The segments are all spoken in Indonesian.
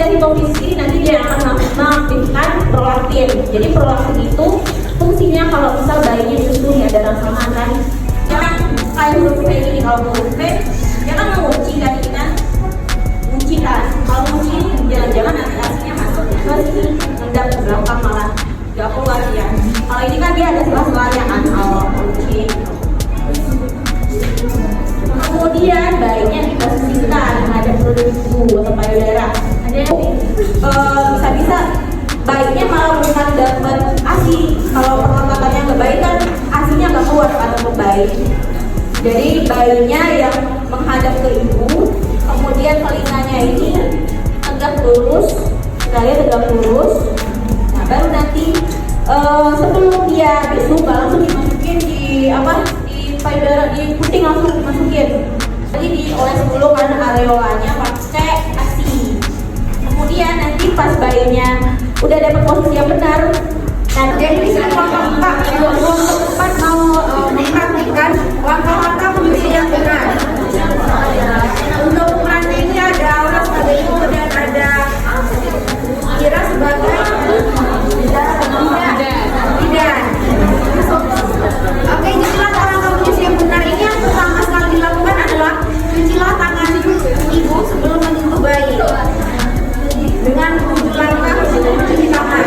dari posisi nanti dia akan mengaktifkan prolaktin. Jadi prolaktin itu fungsinya kalau misal bayinya susu ya ada rasa makan, jangan kayak huruf V ini. Kalau huruf V dia kan mengunci kan, ini kan kunci kan. Kalau kunci jangan-jangan nanti asinya masuk ke sini, ngendap ke belakang malah gak keluar ya. Kalau ini kan dia ada sela-selanya kan kalau kunci. Kemudian bayinya diposisikan menghadap perut ibu atau payudara. Ada yang bisa-bisa bayinya malah bukan dapat ASI. Kalau perlengkapannya nggak baik kan ASInya nggak keluar kan untuk bayi. Jadi bayinya yang menghadap ke ibu, kemudian telinganya ini tegak lurus, sekali tegak lurus. Nah baru nanti sebelum dia disuka langsung dimasukin di payudara, di puting langsung dimasukin. Jadi dioles dulu kan areolanya pakai ASI. Kemudian nanti pas bayinya udah dapat posisi yang benar, nah jadi di sini langkah-langkah mau mempraktikkan langkah-langkah menuju yang benar. Untuk ukuran ini ada aura sebagai ibu dan ada kira sebagai bidan. Oke, jadi langkah-langkah menuju yang benar ini yang pertama sekali dilakukan adalah cucilah tangan ibu sebelum menyentuh bayi dengan 7 langkah mencuci tangan.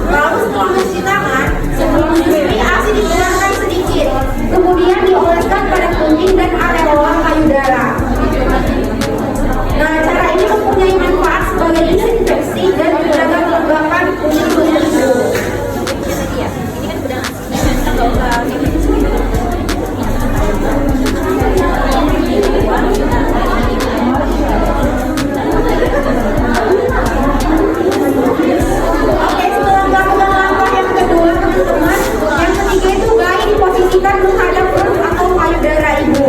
Lalu setelah mencuci tangan, sebelum menyusui ASI dikeluarkan sedikit, kemudian dioleskan pada kuning dan areola payudara. Nah, cara ini mempunyai manfaat sebagai disinfeksi dan menjaga kelembapan kuning ibu. Oke, setelah melakukan langkah yang kedua, teman-teman, yang ketiga itu bayi diposisikan menghadap perut atau payudara ibu.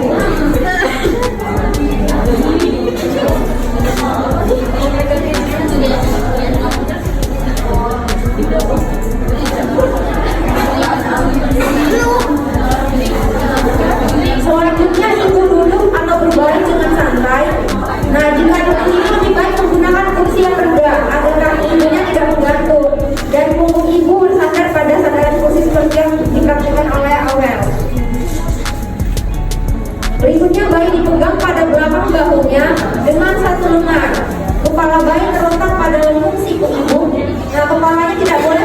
Selanjutnya ibu duduk atau berbaring dengan santai. Nah, jika duduk ini lebih baik menggunakan kursi yang rendah agar kaki ibunya tidak menggantung dan punggung ibu bersandar pada sandaran kursi seperti yang dipraktikkan oleh Awel. Berikutnya bayi dipegang pada belakang bahunya dengan satu lengan. Kepala bayi terletak pada lengkung siku ibu. Nah, kepalanya tidak boleh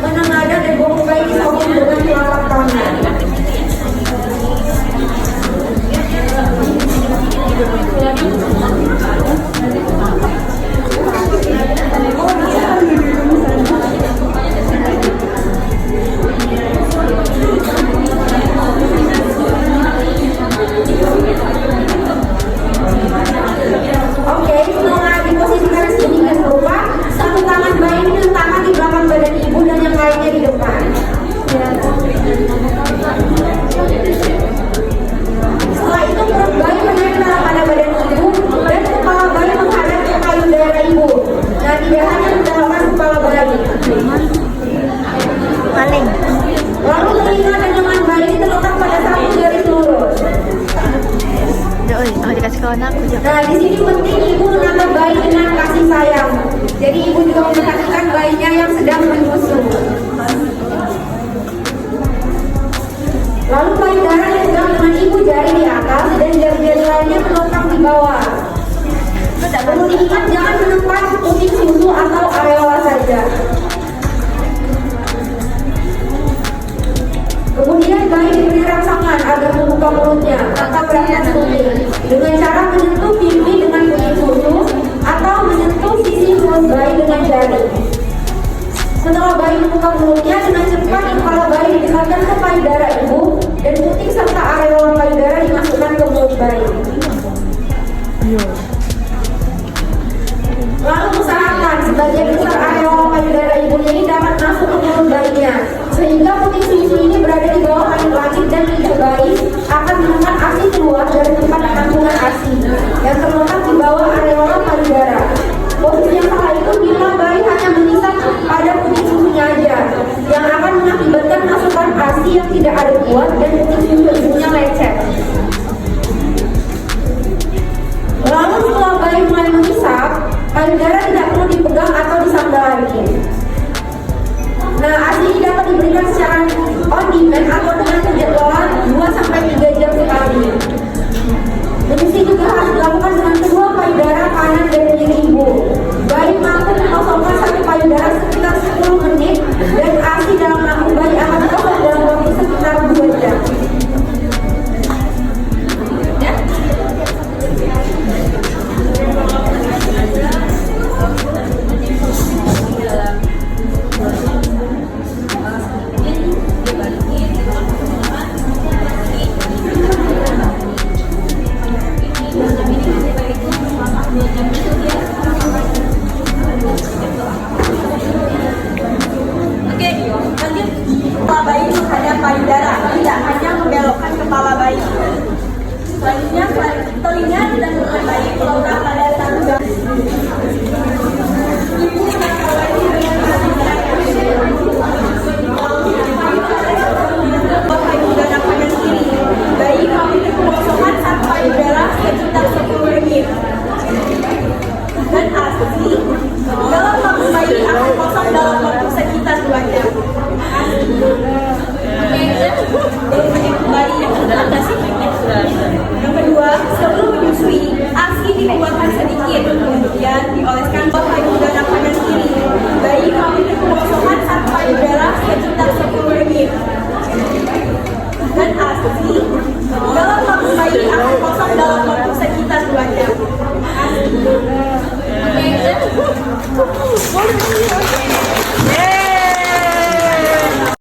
menengadah dan bokong bayi disokong dengan telapak tangan. Oke, setelah diposisikan sedemikian rupa, satu tangan bayi diletakkan di belakang badan ibu dan yang lainnya di depan. Setelah itu perut bayi menempel pada badan ibu dan kepala bayi menghadap ke payudara ibu. Nah, tidak hanya mendapatkan kepala bayi. Lalu telinga dan lengan bayi terletak pada satu garis lurus. Nah, di sini penting ibu menatap bayi dengan kasih sayang. Jadi ibu juga memperhatikan bayinya yang sedang menyusu. Lalu payudara dipegang dengan ibu jari di atas dan jari-jari lainnya terletak di bawah. Perlu diingat jangan menempat kuning susu atau areola saja. Kemudian bayi diberi rangsangan agar membuka mulutnya tanpa beratas kuning dengan cara menyentuh pipi dengan kuning susu atau menyentuh sisi mulut bayi dengan jari. Setelah bayi membuka mulutnya, dengan cepat kepala bayi didekatkan ke payudara ibu dan puting serta areola payudara dimasukkan ke mulut bayi. Lalu usahakan sebagian besar areola payudara ibunya ini dapat masuk ke mulut bayinya, sehingga puting susu ini berada di bawah air langit dan ibu bayi akan menekan ASI keluar dari tempat penampungan ASI yang terletak di bawah areola payudara. Posisi yang salah itu bila bayi hanya menyisa pada puting susunya aja, yang akan mengakibatkan masukan ASI yang tidak adekuat dan puting susu ibunya lebar. lain. Nah, ASI ini dapat diberikan secara on demand atau dengan penjadwalan 2-3 jam sekali. Remisi juga harus dilakukan dengan kedua payudara kanan dan kiri ibu. Bayi mampu mengosongkan satu payudara sekitar 10 menit dan ASI dalam lambung bayi akan kosong dalam waktu sekitar 2 jam. Oke, lanjut. Kepala bayi menghadap payudara, tidak hanya membelokkan kepala bayi. Selanjutnya, telinga dan mulut bayi melekat pada satu garis. Ibu mengawali dengan payudara kanan kiri. Bayi memiliki kekosongan satu payudara sekitar 10 menit. Dan ASI dalam lambung bayi akan kosong dalam waktu sekitar 2 jam. Bayi yang kedua, sebelum menyusui, ASI dikeluarkan sedikit, kemudian dioleskan ke payudara kanan kiri. Bayi memiliki kekosongan satu payudara sekitar 10 menit. Dan ASI dalam lambung bayi akan kosong dalam waktu sekitar 2 jam. Boleh.